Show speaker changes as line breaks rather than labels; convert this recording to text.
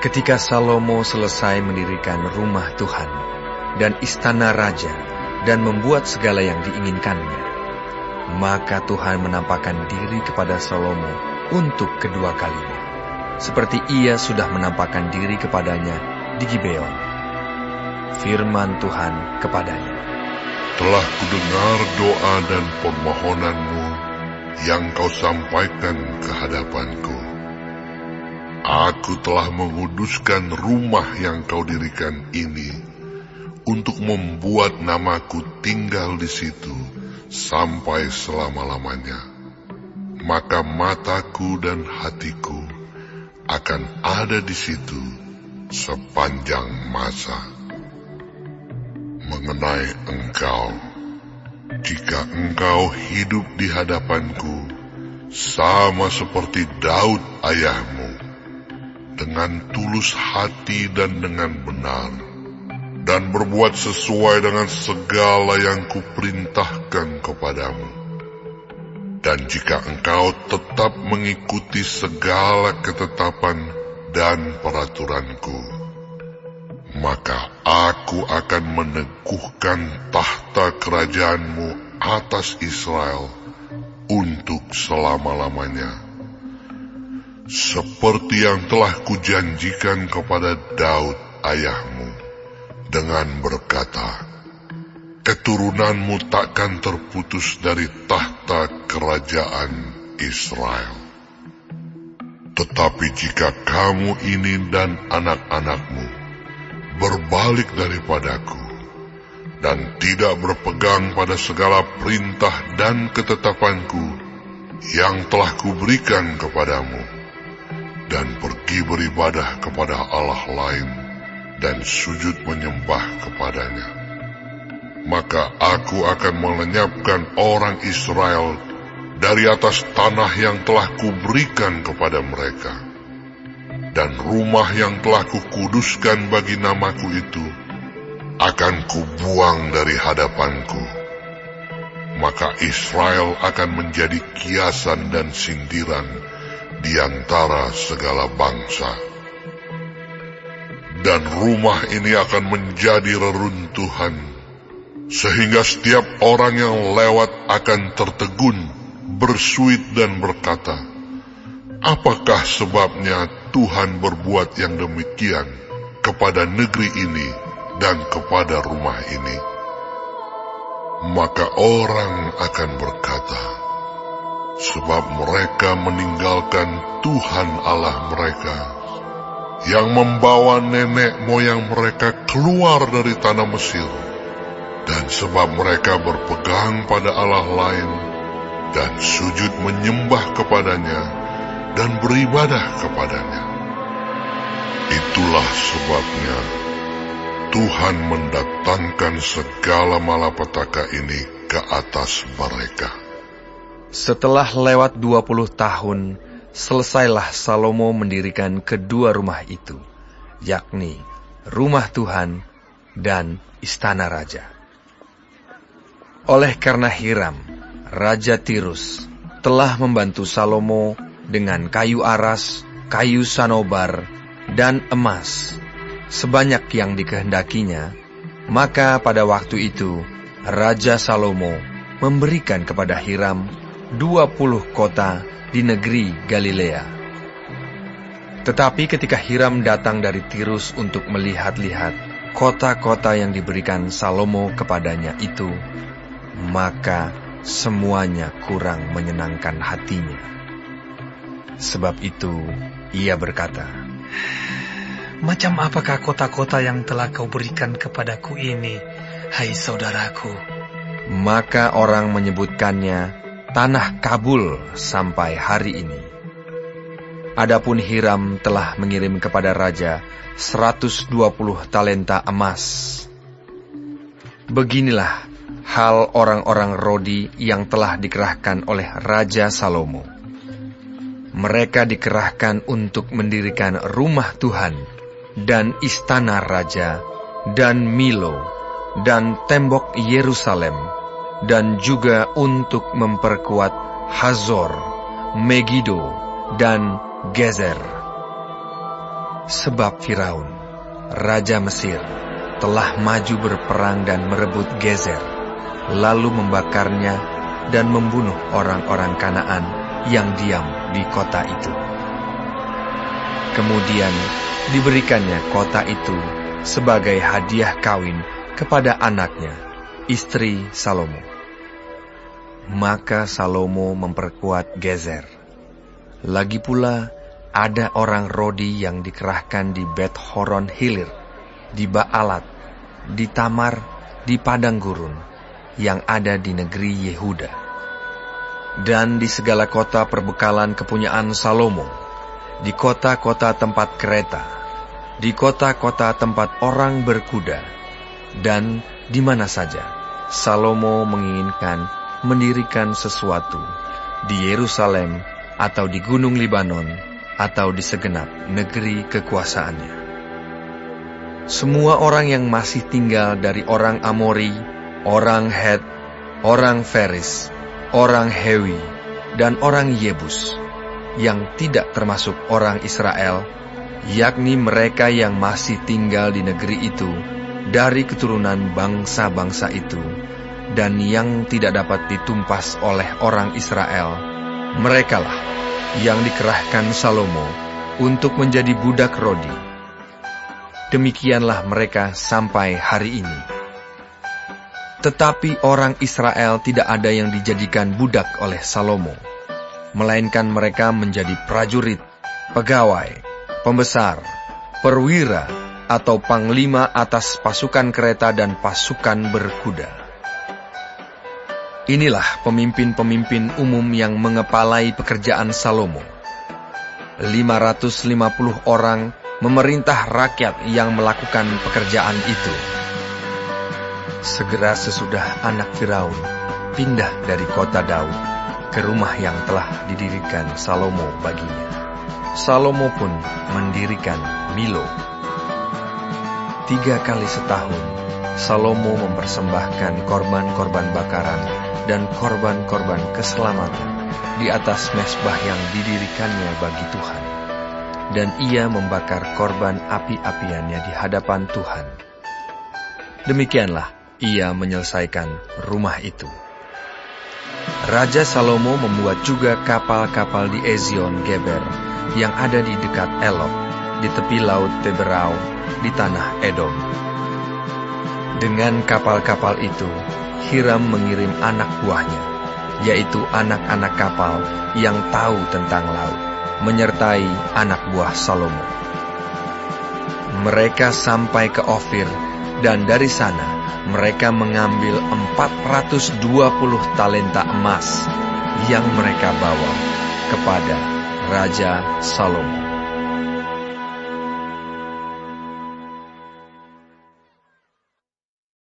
Ketika Salomo selesai mendirikan rumah Tuhan dan istana raja dan membuat segala yang diinginkannya, maka Tuhan menampakkan diri kepada Salomo untuk kedua kalinya, seperti ia sudah menampakkan diri kepadanya di Gibeon. Firman Tuhan kepadanya,
"Telah kudengar doa dan permohonanmu yang kau sampaikan ke hadapanku. Aku telah menguduskan rumah yang kau dirikan ini untuk membuat namaku tinggal di situ sampai selama-lamanya. Maka mataku dan hatiku akan ada di situ sepanjang masa. Mengenai engkau, jika engkau hidup di hadapanku sama seperti Daud ayahmu, dengan tulus hati dan dengan benar, dan berbuat sesuai dengan segala yang kuperintahkan kepadamu. Dan jika engkau tetap mengikuti segala ketetapan dan peraturanku, maka aku akan meneguhkan tahta kerajaanmu atas Israel untuk selama-lamanya, seperti yang telah kujanjikan kepada Daud ayahmu, dengan berkata, keturunanmu takkan terputus dari tahta kerajaan Israel. Tetapi jika kamu ini dan anak-anakmu berbalik daripadaku, dan tidak berpegang pada segala perintah dan ketetapanku yang telah kuberikan kepadamu, dan pergi beribadah kepada Allah lain dan sujud menyembah kepadanya, maka aku akan melenyapkan orang Israel dari atas tanah yang telah kuberikan kepada mereka, dan rumah yang telah kukuduskan bagi namaku itu akan kubuang dari hadapanku. Maka Israel akan menjadi kiasan dan sindiran di antara segala bangsa, dan rumah ini akan menjadi reruntuhan, sehingga setiap orang yang lewat akan tertegun, bersuit dan berkata, apakah sebabnya Tuhan berbuat yang demikian kepada negeri ini dan kepada rumah ini? Maka orang akan berkata, sebab mereka meninggalkan Tuhan Allah mereka, yang membawa nenek moyang mereka keluar dari tanah Mesir, dan sebab mereka berpegang pada Allah lain, dan sujud menyembah kepadanya, dan beribadah kepadanya. Itulah sebabnya Tuhan mendatangkan segala malapetaka ini ke atas mereka.
Setelah lewat 20 tahun, selesailah Salomo mendirikan kedua rumah itu, yakni rumah Tuhan dan istana raja. Oleh karena Hiram, Raja Tirus, telah membantu Salomo dengan kayu aras, kayu sanobar, dan emas, sebanyak yang dikehendakinya, maka pada waktu itu Raja Salomo memberikan kepada Hiram 20 kota di negeri Galilea. Tetapi ketika Hiram datang dari Tirus untuk melihat-lihat kota-kota yang diberikan Salomo kepadanya itu, maka semuanya kurang menyenangkan hatinya. Sebab itu ia berkata,
macam apakah kota-kota yang telah kau berikan kepadaku ini, hai saudaraku?
Maka orang menyebutkannya Tanah Kabul sampai hari ini. Adapun Hiram telah mengirim kepada raja 120 talenta emas. Beginilah hal orang-orang Rodi yang telah dikerahkan oleh Raja Salomo. Mereka dikerahkan untuk mendirikan rumah Tuhan dan istana raja dan Milo dan tembok Yerusalem, dan juga untuk memperkuat Hazor, Megiddo, dan Gezer. Sebab Firaun, raja Mesir, telah maju berperang dan merebut Gezer, lalu membakarnya dan membunuh orang-orang Kanaan yang diam di kota itu. Kemudian diberikannya kota itu sebagai hadiah kawin kepada anaknya, istri Salomo. Maka Salomo memperkuat Gezer. Lagi pula ada orang Rodi yang dikerahkan di Bet Horon Hilir, di Baalat, di Tamar, di padang gurun, yang ada di negeri Yehuda. Dan di segala kota perbekalan kepunyaan Salomo, di kota-kota tempat kereta, di kota-kota tempat orang berkuda, dan di mana saja Salomo menginginkan mendirikan sesuatu, di Yerusalem atau di Gunung Libanon, atau di segenap negeri kekuasaannya. Semua orang yang masih tinggal dari orang Amori, orang Het, orang Feris, orang Hewi, dan orang Yebus, yang tidak termasuk orang Israel, yakni mereka yang masih tinggal di negeri itu, dari keturunan bangsa-bangsa itu, dan yang tidak dapat ditumpas oleh orang Israel, merekalah yang dikerahkan Salomo untuk menjadi budak Rodi. Demikianlah mereka sampai hari ini. Tetapi orang Israel tidak ada yang dijadikan budak oleh Salomo, melainkan mereka menjadi prajurit, pegawai, pembesar, perwira, atau panglima atas pasukan kereta dan pasukan berkuda. Inilah pemimpin-pemimpin umum yang mengepalai pekerjaan Salomo. 550 orang memerintah rakyat yang melakukan pekerjaan itu. Segera sesudah anak Firaun pindah dari kota Daud ke rumah yang telah didirikan Salomo baginya, Salomo pun mendirikan Milo. 3 kali setahun Salomo mempersembahkan korban-korban bakaran dan korban-korban keselamatan di atas mezbah yang didirikannya bagi Tuhan, dan ia membakar korban api-apiannya di hadapan Tuhan. Demikianlah ia menyelesaikan rumah itu. Raja Salomo membuat juga kapal-kapal di Ezion Geber yang ada di dekat Elot, di tepi laut Teberau, di tanah Edom. Dengan kapal-kapal itu, Hiram mengirim anak buahnya, yaitu anak-anak kapal yang tahu tentang laut, menyertai anak buah Salomo. Mereka sampai ke Ofir, dan dari sana mereka mengambil 420 talenta emas yang mereka bawa kepada Raja Salomo.